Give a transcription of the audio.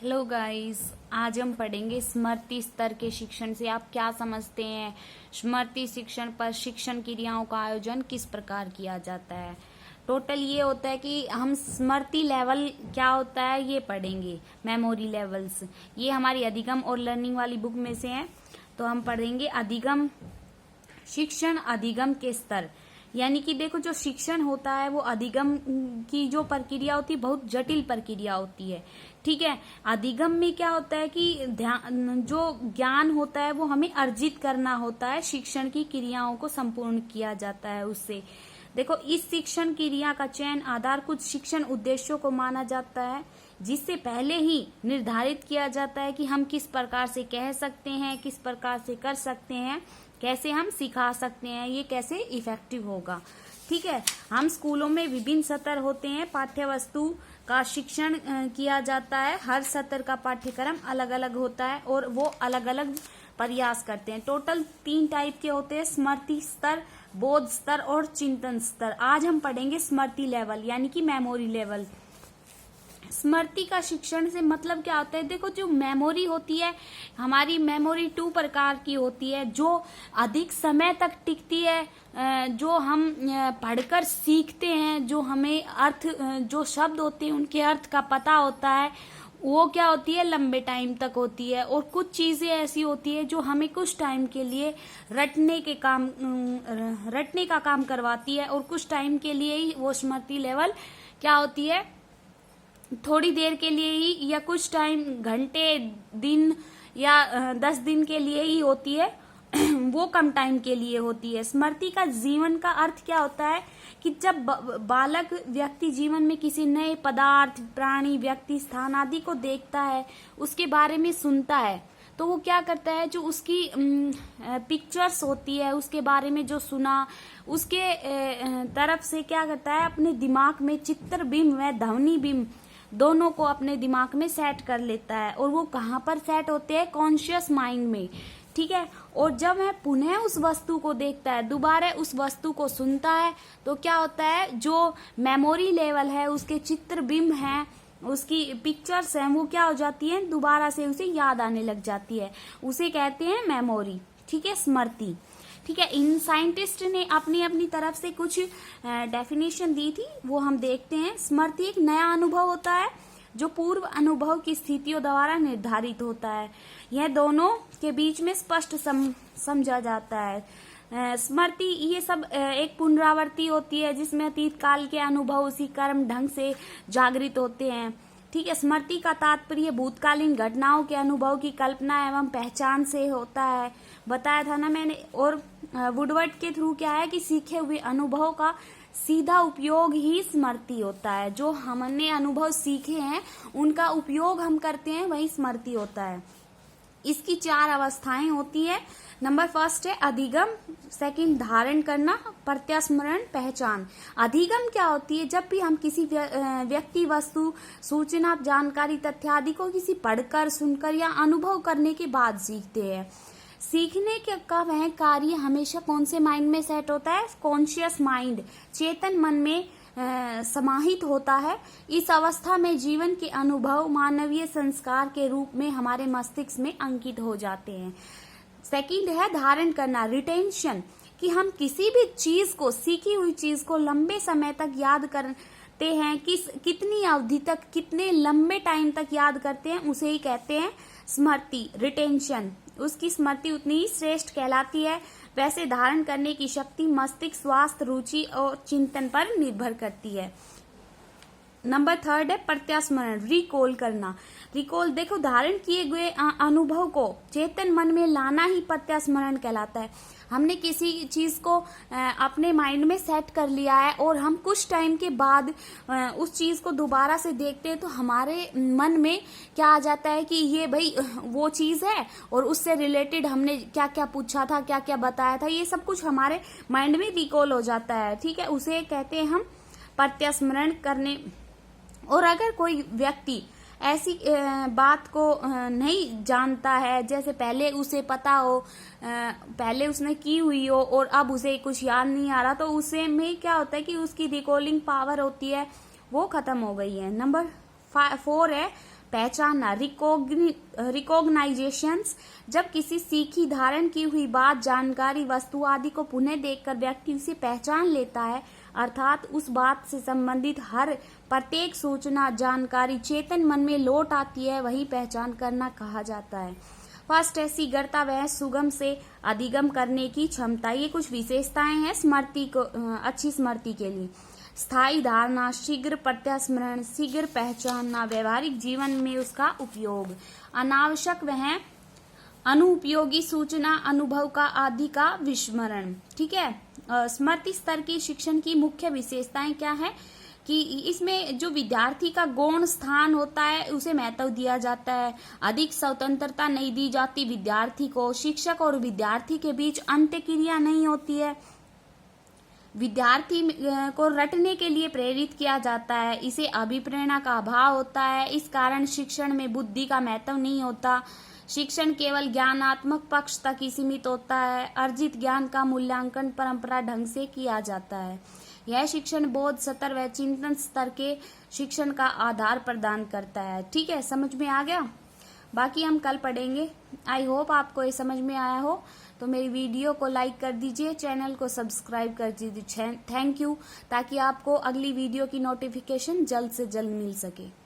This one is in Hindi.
हेलो गाइस, आज हम पढ़ेंगे स्मृति स्तर के शिक्षण से आप क्या समझते हैं। स्मृति शिक्षण पर शिक्षण क्रियाओं का आयोजन किस प्रकार किया जाता है। टोटल ये होता है कि हम स्मृति लेवल क्या होता है ये पढ़ेंगे। मेमोरी लेवल्स ये हमारी अधिगम और लर्निंग वाली बुक में से है। तो हम पढ़ेंगे अधिगम शिक्षण, अधिगम के स्तर। यानी कि देखो, जो शिक्षण होता है वो अधिगम की जो प्रक्रिया होती है बहुत जटिल प्रक्रिया होती है। ठीक है, अधिगम में क्या होता है कि ध्यान जो ज्ञान होता है वो हमें अर्जित करना होता है। शिक्षण की क्रियाओं को संपूर्ण किया जाता है उससे। देखो, इस शिक्षण क्रिया का चयन आधार कुछ शिक्षण उद्देश्यों को माना जाता है, जिससे पहले ही निर्धारित किया जाता है कि हम किस प्रकार से कह सकते हैं, किस प्रकार से कर सकते हैं, कैसे हम सिखा सकते हैं, ये कैसे इफेक्टिव होगा। ठीक है, हम स्कूलों में विभिन्न सत्र होते हैं, पाठ्य वस्तु का शिक्षण किया जाता है। हर सत्र का पाठ्यक्रम अलग अलग होता है और वो अलग अलग प्रयास करते हैं। टोटल 3 टाइप के होते हैं: स्मृति स्तर, बोध स्तर और चिंतन स्तर। आज हम पढ़ेंगे स्मृति लेवल यानी कि मेमोरी लेवल। स्मृति का शिक्षण से मतलब क्या होता है। देखो, जो मेमोरी होती है हमारी, मेमोरी 2 प्रकार की होती है। जो अधिक समय तक टिकती है, जो हम पढ़कर सीखते हैं, जो हमें अर्थ, जो शब्द होते हैं उनके अर्थ का पता होता है, वो क्या होती है, लंबे टाइम तक होती है। और कुछ चीजें ऐसी होती है जो हमें कुछ टाइम के लिए रटने का काम करवाती है, और कुछ टाइम के लिए ही वो स्मृति लेवल क्या होती है, थोड़ी देर के लिए ही, या कुछ टाइम, घंटे, दिन या 10 दिन के लिए ही होती है। वो कम टाइम के लिए होती है। स्मृति का जीवन का अर्थ क्या होता है कि जब बालक व्यक्ति जीवन में किसी नए पदार्थ, प्राणी, व्यक्ति, स्थान आदि को देखता है, उसके बारे में सुनता है, तो वो क्या करता है, जो उसकी पिक्चर्स होती है, उसके बारे में जो सुना, उसके तरफ से क्या करता है, अपने दिमाग में चित्र बिंब व ध्वनि बिंब दोनों को अपने दिमाग में सेट कर लेता है। और वो कहाँ पर सेट होते हैं, कॉन्शियस माइंड में। ठीक है, और जब वह पुनः उस वस्तु को देखता है, दोबारा उस वस्तु को सुनता है, तो क्या होता है, जो मेमोरी लेवल है, उसके चित्र बिंब हैं, उसकी पिक्चर्स हैं, वो क्या हो जाती है, दोबारा से उसे याद आने लग जाती है। उसे कहते हैं मेमोरी। ठीक है, स्मृति। ठीक है, इन साइंटिस्ट ने अपनी अपनी तरफ से कुछ डेफिनेशन दी थी, वो हम देखते हैं। स्मृति एक नया अनुभव होता है जो पूर्व अनुभव की स्थितियों द्वारा निर्धारित होता है। यह दोनों के बीच में स्पष्ट समझा जाता है। स्मृति ये सब एक पुनरावृत्ति होती है, जिसमें अतीत काल के अनुभव उसी कर्म ढंग से जागृत होते हैं। ठीक है, स्मृति का तात्पर्य भूतकालीन घटनाओं के अनुभव की कल्पना एवं पहचान से होता है। बताया था ना मैंने। और वुडवर्ड के थ्रू क्या है कि सीखे हुए अनुभव का सीधा उपयोग ही स्मृति होता है। जो हमने अनुभव सीखे हैं उनका उपयोग हम करते हैं, वही स्मृति होता है। इसकी 4 अवस्थाएं होती है। नंबर 1 है अधिगम, सेकंड धारण करना, प्रत्यास्मरण, पहचान। अधिगम क्या होती है, जब भी हम किसी व्यक्ति, वस्तु, सूचना, जानकारी, तथ्य आदि को किसी पढ़कर, सुनकर या अनुभव करने के बाद सीखते हैं। सीखने का वह कार्य हमेशा कौन से माइंड में सेट होता है, कॉन्शियस माइंड, चेतन मन में समाहित होता है। इस अवस्था में जीवन के अनुभव मानवीय संस्कार के रूप में हमारे मस्तिष्क में अंकित हो जाते हैं। सेकंड है धारण करना, रिटेंशन, कि हम किसी भी चीज को, सीखी हुई चीज को लंबे समय तक याद करते हैं, कितनी अवधि तक, कितने लंबे टाइम तक याद करते हैं, उसे ही कहते हैं स्मृति, रिटेंशन। उसकी स्मृति उतनी ही श्रेष्ठ कहलाती है। वैसे धारण करने की शक्ति मस्तिष्क, स्वास्थ्य, रुचि और चिंतन पर निर्भर करती है। नंबर 3 है प्रत्यास्मरण, रिकॉल करना। रिकॉल, देखो, धारण किए गए अनुभव को चेतन मन में लाना ही प्रत्यास्मरण कहलाता है। हमने किसी चीज को अपने माइंड में सेट कर लिया है और हम कुछ टाइम के बाद उस चीज को दोबारा से देखते हैं, तो हमारे मन में क्या आ जाता है कि ये भाई वो चीज है, और उससे रिलेटेड हमने क्या क्या पूछा था, क्या क्या बताया था, ये सब कुछ हमारे माइंड में रिकॉल हो जाता है। ठीक है, उसे कहते हैं हम प्रत्यास्मरण करने। और अगर कोई व्यक्ति ऐसी बात को नहीं जानता है, जैसे पहले उसे पता हो, पहले उसने की हुई हो और अब उसे कुछ याद नहीं आ रहा, तो उसे में क्या होता है कि उसकी रिकॉलिंग पावर होती है वो खत्म हो गई है। नंबर 4 है पहचानना, रिकॉग्नाइजेशंस, जब किसी सीखी धारण की हुई बात, जानकारी, वस्तु आदि को पुनः देखकर व्यक्ति उसे पहचान लेता है, अर्थात उस बात से संबंधित हर प्रत्येक सूचना, जानकारी चेतन मन में लौट आती है, वही पहचान करना कहा जाता है। फर्स्ट है शीघ्रता, वह सुगम से अधिगम करने की क्षमता। ये कुछ विशेषताएं हैं स्मृति को, अच्छी स्मृति के लिए। स्थायी धारणा, शीघ्र प्रत्यास्मरण, शीघ्र पहचानना, व्यवहारिक जीवन में उसका उपयोग। अनावश्यक वह अनुपयोगी सूचना, अनुभव का आदि का विस्मरण। ठीक है। स्मृति स्तर की शिक्षण की मुख्य विशेषताएं क्या है कि इसमें जो विद्यार्थी का गौण स्थान होता है उसे महत्व दिया जाता है, अधिक स्वतंत्रता नहीं दी जाती विद्यार्थी को, शिक्षक और विद्यार्थी के बीच अंत्यक्रिया नहीं होती है, विद्यार्थी को रटने के लिए प्रेरित किया जाता है, इसे अभिप्रेरणा का अभाव होता है, इस कारण शिक्षण में बुद्धि का महत्व नहीं होता, शिक्षण केवल ज्ञानात्मक पक्ष तक ही सीमित होता है, अर्जित ज्ञान का मूल्यांकन परंपरा ढंग से किया जाता है। यह शिक्षण बोध स्तर व चिंतन स्तर के शिक्षण का आधार प्रदान करता है। ठीक है, समझ में आ गया? बाकी हम कल पढ़ेंगे। आई होप आपको ये समझ में आया हो, तो मेरी वीडियो को लाइक कर दीजिए, चैनल को सब्सक्राइब कर दीजिए। थैंक यू, ताकि आपको अगली वीडियो की नोटिफिकेशन जल्द से जल्द मिल सके।